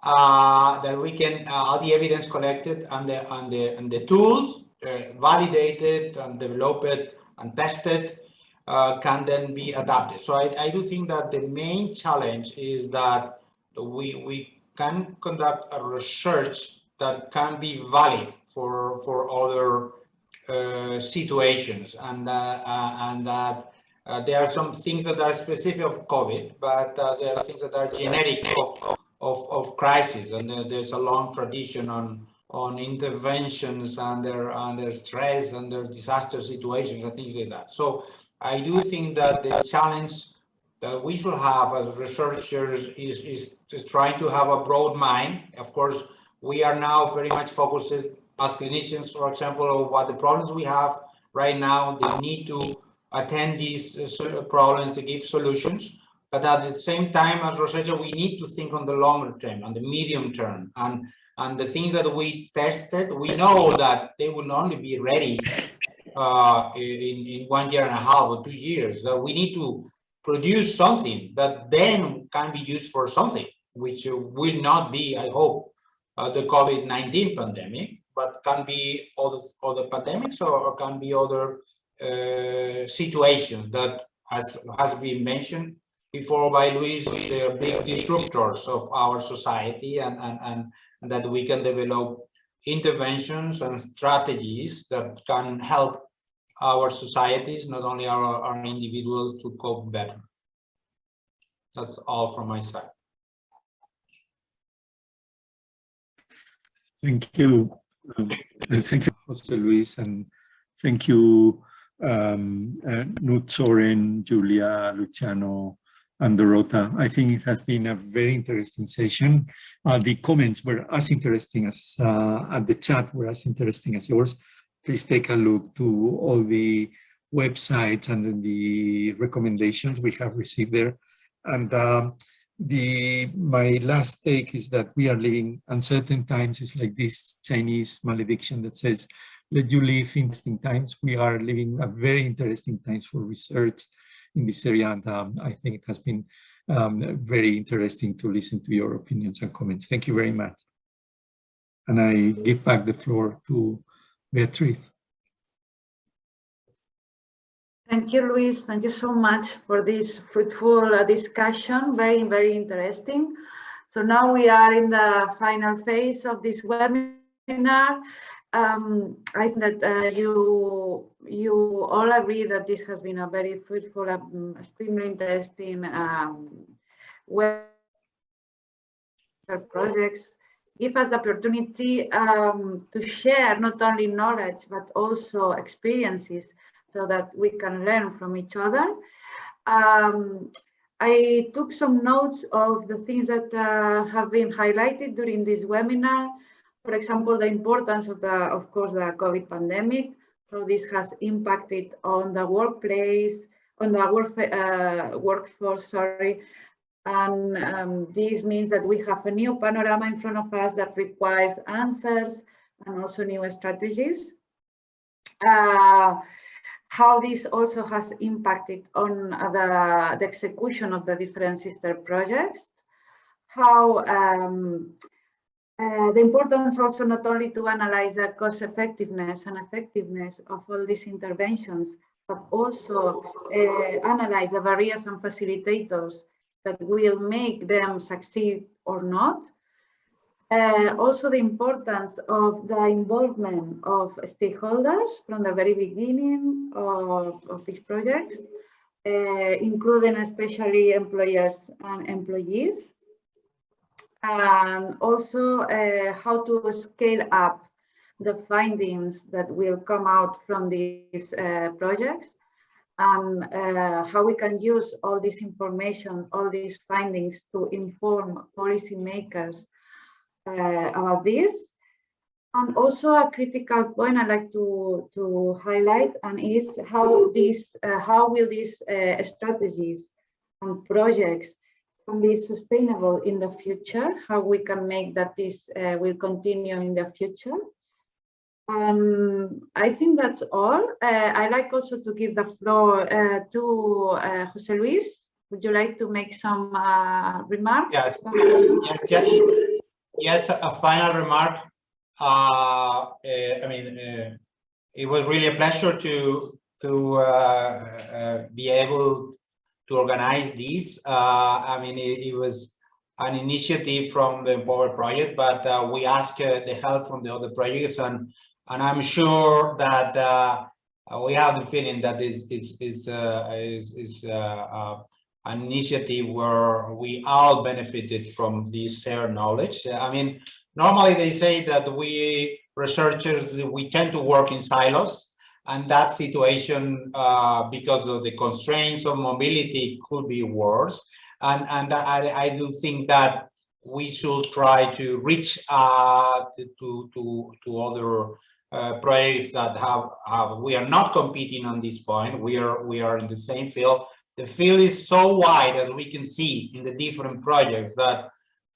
that we can all the evidence collected and the tools validated and developed and tested can then be adapted. So I do think that the main challenge is that we can conduct a research that can be valid for other situations, and that There are some things that are specific of COVID, but there are things that are generic of crisis, and there's a long tradition on interventions under stress, under disaster situations, and things like that. So I do think that the challenge that we should have as researchers is just trying to have a broad mind. Of course, we are now very much focused as clinicians, for example, on what the problems we have right now. They need to attend these problems to give solutions. But at the same time, as researchers, we need to think on the longer term, on the medium term. And the things that we tested, we know that they will only be ready in 1 year and a half or 2 years. That we need to produce something that then can be used for something, which will not be, I hope, the COVID-19 pandemic, but can be other pandemics or can be other situations that, as has been mentioned before by Luis, they are big disruptors of our society, and that we can develop interventions and strategies that can help our societies, not only our individuals, to cope better. That's all from my side. Thank you. Thank you, Jose Luis, and thank you, Knut, Soren, Julia, Luciano, and Dorota. I think it has been a very interesting session. The comments were as interesting as, at the chat were as interesting as yours. Please take a look to all the websites and the recommendations we have received there. And my last take is that we are living uncertain times. It's like this Chinese malediction that says, let you live interesting times. We are living a very interesting times for research in this area. And I think it has been very interesting to listen to your opinions and comments. Thank you very much. And I give back the floor to Beatriz. Thank you, Luis. Thank you so much for this fruitful discussion. Very, very interesting. So now we are in the final phase of this webinar. I think that you all agree that this has been a very fruitful, extremely interesting web projects. Give us the opportunity to share not only knowledge but also experiences, so that we can learn from each other. I took some notes of the things that have been highlighted during this webinar. For example, the importance of course, the COVID pandemic, how this has impacted on the workplace, on the workforce, sorry. And this means that we have a new panorama in front of us that requires answers and also new strategies. How this also has impacted on the execution of the different sister projects. How the importance also not only to analyze the cost effectiveness and effectiveness of all these interventions, but also analyze the barriers and facilitators that will make them succeed or not. Also the importance of the involvement of stakeholders from the very beginning of these projects, including especially employers and employees. And also how to scale up the findings that will come out from these projects, and how we can use all this information, all these findings to inform policymakers about this. And also a critical point I'd like to highlight, and is how will these strategies and projects can be sustainable in the future, how we can make that this will continue in the future. I think that's all. I like also to give the floor to Jose Luis. Would you like to make some remarks? Yes, a final remark. I mean, it was really a pleasure to be able to organize this. I mean, it was an initiative from the Empower project, but we asked the help from the other projects, and I'm sure that we have the feeling that it's an initiative where we all benefited from this shared knowledge. I mean, normally they say that we researchers, we tend to work in silos, and that situation, because of the constraints of mobility, could be worse. And I do think that we should try to reach to other projects that we are not competing on this point. We are in the same field. The field is so wide, as we can see in the different projects, that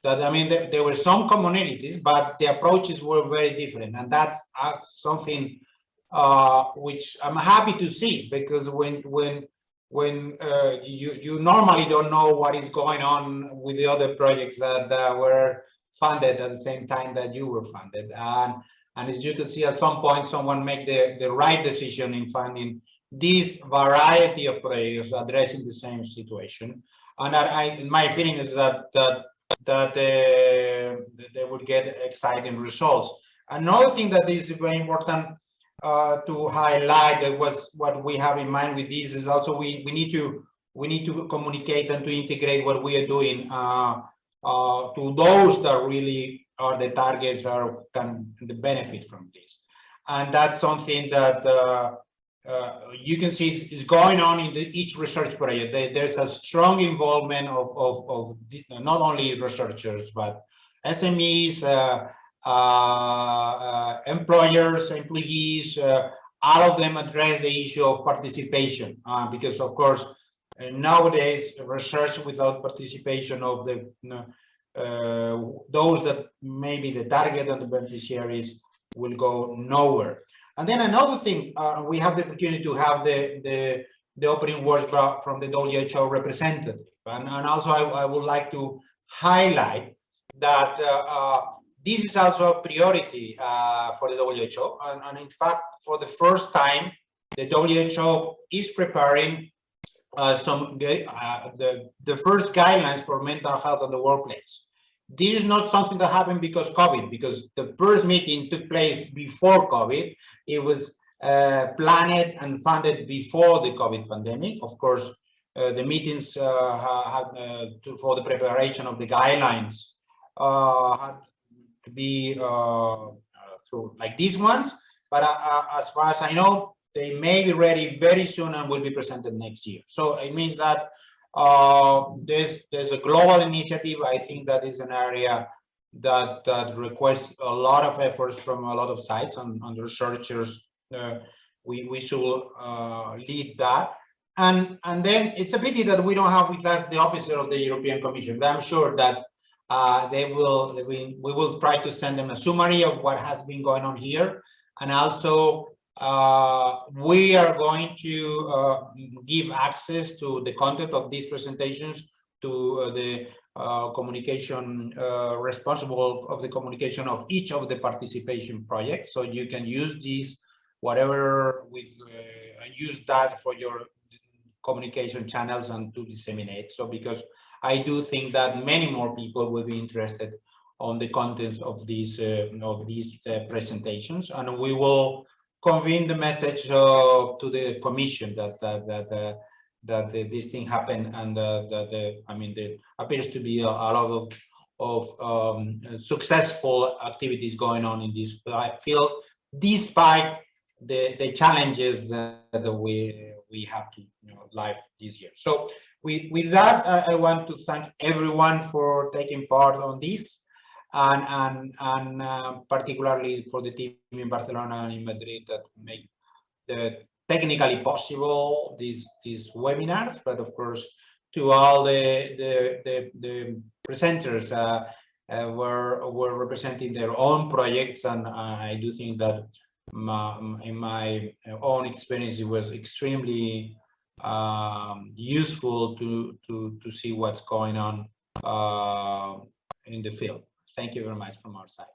I mean, there were some commonalities, but the approaches were very different, and that's something which I'm happy to see, because when you normally don't know what is going on with the other projects that were funded at the same time that you were funded, and as you can see, at some point someone make the right decision in finding this variety of projects addressing the same situation. And my feeling is that they would get exciting results. Another thing that is very important to highlight, that was what we have in mind with this, is also we need to communicate and to integrate what we are doing to those that really are the targets or can benefit from this. And that's something that you can see is going on in each research project. There's a strong involvement of not only researchers, but SMEs, employers, employees, all of them address the issue of participation, because of course nowadays research without participation of the those that may be the target and the beneficiaries will go nowhere. And then another thing, we have the opportunity to have the opening words from the WHO representative, and also I would like to highlight that this is also a priority for the WHO, and in fact, for the first time, the WHO is preparing the first guidelines for mental health in the workplace. This is not something that happened because COVID, because the first meeting took place before COVID. It was planned and funded before the COVID pandemic. Of course, the meetings for the preparation of the guidelines had to be through like these ones, but as far as I know, they may be ready very soon and will be presented next year. So it means that there's a global initiative. I think that is an area that requires a lot of efforts from a lot of sides and researchers. We should lead that. And then it's a pity that we don't have with us the officer of the European Commission, but I'm sure that we will try to send them a summary of what has been going on here. And also we are going to give access to the content of these presentations to the communication responsible of the communication of each of the participation projects. So you can use these whatever with use that for your communication channels and to disseminate. So because I do think that many more people will be interested on the contents of these presentations, and we will convene the message to the Commission that this thing happened, and there appears to be a lot of successful activities going on in this field, despite the challenges that we have to live this year. So with that, I want to thank everyone for taking part on this, and particularly for the team in Barcelona and in Madrid that make the technically possible these webinars, but of course to all the presenters were representing their own projects, and I do think that in my own experience it was extremely useful to see what's going on in the field. Thank you very much from our side.